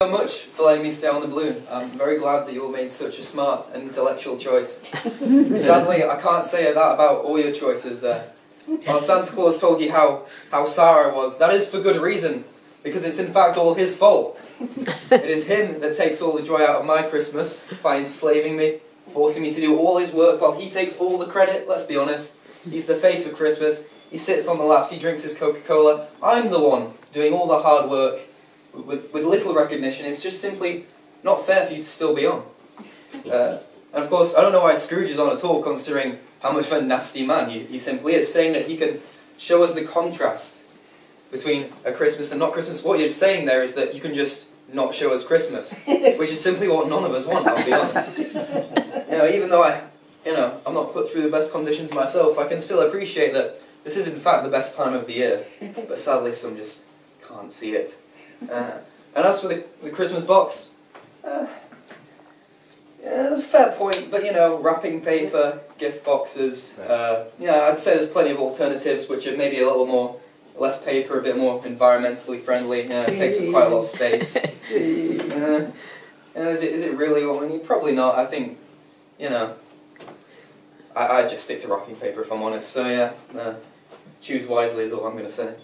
So much for letting me stay on the balloon. I'm very glad that you all made such a smart and intellectual choice. Sadly, I can't say that about all your choices. While Santa Claus told you how sour I was, that is for good reason, because it's in fact all his fault. It is him that takes all the joy out of my Christmas by enslaving me, forcing me to do all his work while he takes all the credit. Let's be honest. He's the face of Christmas. He sits on the laps, he drinks his Coca-Cola. I'm the one doing all the hard work with little recognition. It's just simply not fair for you to still be on. And of course, I don't know why Scrooge is on at all, considering how much of a nasty man he simply is, saying that he can show us the contrast between a Christmas and not Christmas. What you're saying there is that you can just not show us Christmas, which is simply what none of us want, I'll be honest. Even though I'm not put through the best conditions myself, I can still appreciate that this is in fact the best time of the year, but sadly some just can't see it. And as for the Christmas box, yeah, that's a fair point, but wrapping paper, gift boxes, I'd say there's plenty of alternatives which are maybe a little less paper, a bit more environmentally friendly. It takes up quite a lot of space. Is it really what we need? Probably not. I think, I'd just stick to wrapping paper if I'm honest. So yeah, choose wisely is all I'm going to say.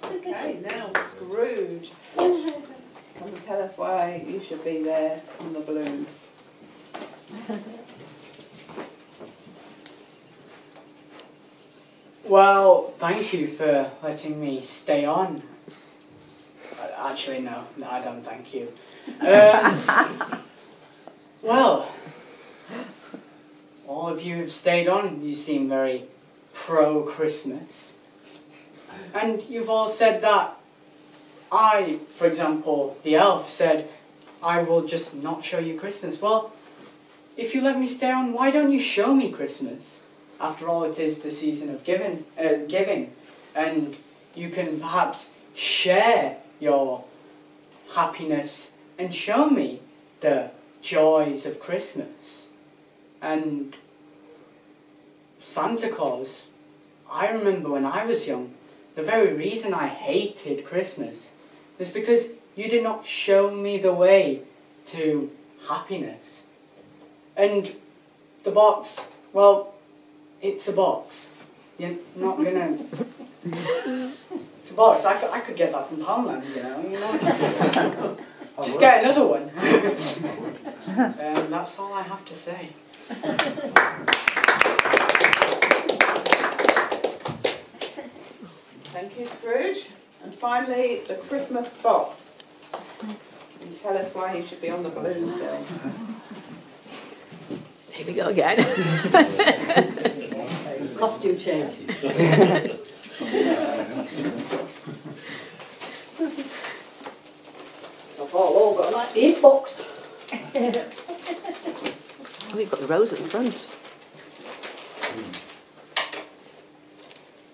Okay, now Scrooge. Come and tell us why you should be there on the balloon. Well, thank you for letting me stay on. Actually, no, I don't thank you. Well, all of you have stayed on. You seem very pro-Christmas. And you've all said that for example, the elf said, I will just not show you Christmas. Well, if you let me stay on, why don't you show me Christmas? After all, it is the season of giving, and you can perhaps share your happiness and show me the joys of Christmas. And Santa Claus, I remember when I was young, the very reason I hated Christmas was because you did not show me the way to happiness. And the box, well, it's a box. You're not gonna... It's a box. I could get that from Poundland, Just get another one. That's all I have to say. Thank you, Scrooge. And finally, the Christmas box. Can you tell us why you should be on the balloon still? Here we go again. Costume change. I've all got like the ink box. Oh, you've got the rose at the front.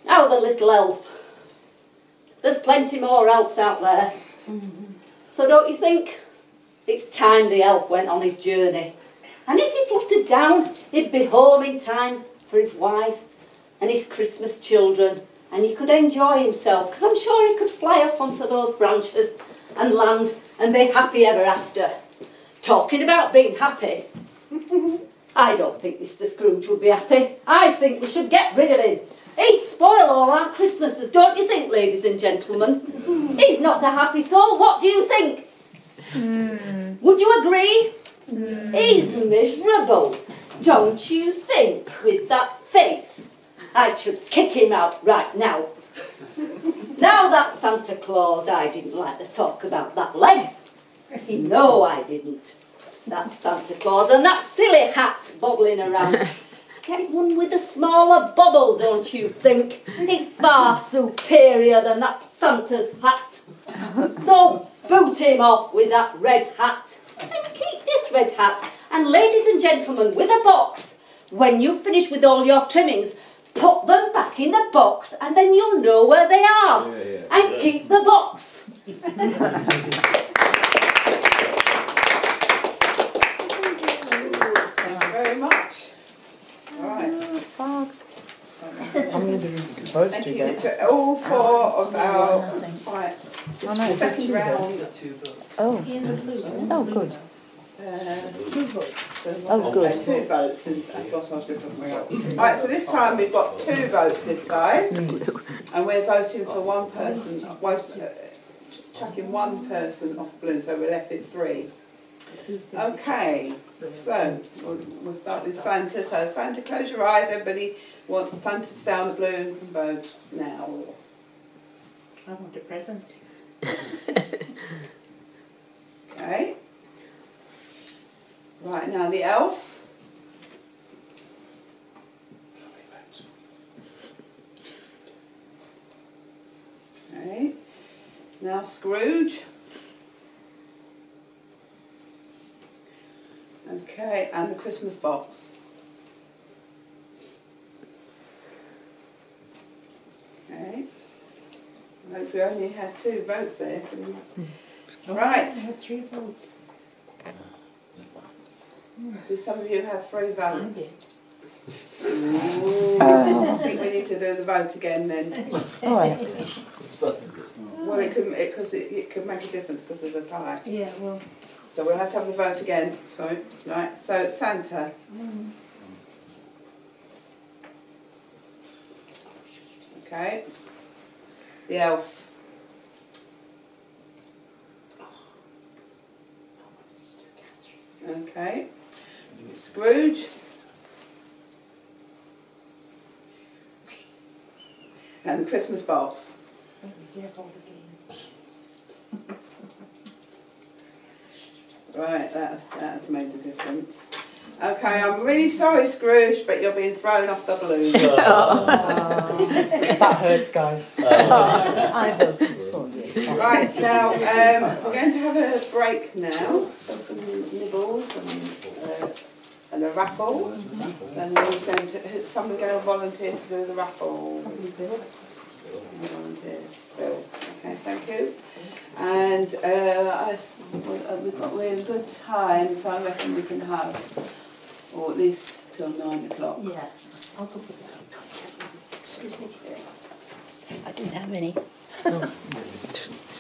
Now the little elf. There's plenty more elves out there. So don't you think it's time the elf went on his journey? And if he fluttered down, he'd be home in time for his wife and his Christmas children, and he could enjoy himself, because I'm sure he could fly up onto those branches and land and be happy ever after. Talking about being happy, I don't think Mr. Scrooge would be happy. I think we should get rid of him. He'd spoil all our Christmases, don't you think, ladies and gentlemen? He's not a happy soul. What do you think? Would you agree? He's miserable, don't you think, with that face? I should kick him out right now. Now that Santa Claus, I didn't like to talk about that leg. No, I didn't. That Santa Claus and that silly hat bobbling around. Get one with a smaller bobble, don't you think? It's far superior than that Santa's hat. So boot him off with that red hat. And keep this red hat. And ladies and gentlemen, with a box, when you finish with all your trimmings, put them back in the box and then you'll know where they are. And keep the box. Thank you very much. All right. It's hard. supposed Thank to you get. to all 4 of our nothing. second round. Oh. Oh, good. 2 votes. Oh, good. 2 votes, and that's what I was just looking for. Right, so this time we've got 2 votes this time, and we're voting for one person, chucking one person off blue, so we're left with 3. Okay, so we'll start with Santa. So Santa, close your eyes. Everybody wants Santa to stay on the blue and can vote now. I want a present. Okay. Right, now the elf. Okay. Now Scrooge. Okay, and the Christmas box. Okay. I hope we only had 2 votes there. So right. I had 3 votes. Do some of you have 3 I votes? did. I think we need to do the vote again then. All right. Well, it could because it could make a difference because of the tie. Yeah, well. So we'll have to have the vote again. So right. So Santa. Okay. The elf. Okay. Scrooge. And the Christmas box. Right, that's made a difference. Okay, I'm really sorry, Scrooge, but you're being thrown off the balloon. That hurts, guys. I wasn't for you. Right, now we're going to have a break now for some nibbles and a raffle. And then we're going to, somebody going to volunteer to do the raffle. Volunteers, Bill. Okay, thank you. And we've got really good time, so I reckon we can have, or at least till 9 o'clock. Yeah, I'll go put that. Excuse me. I didn't have any.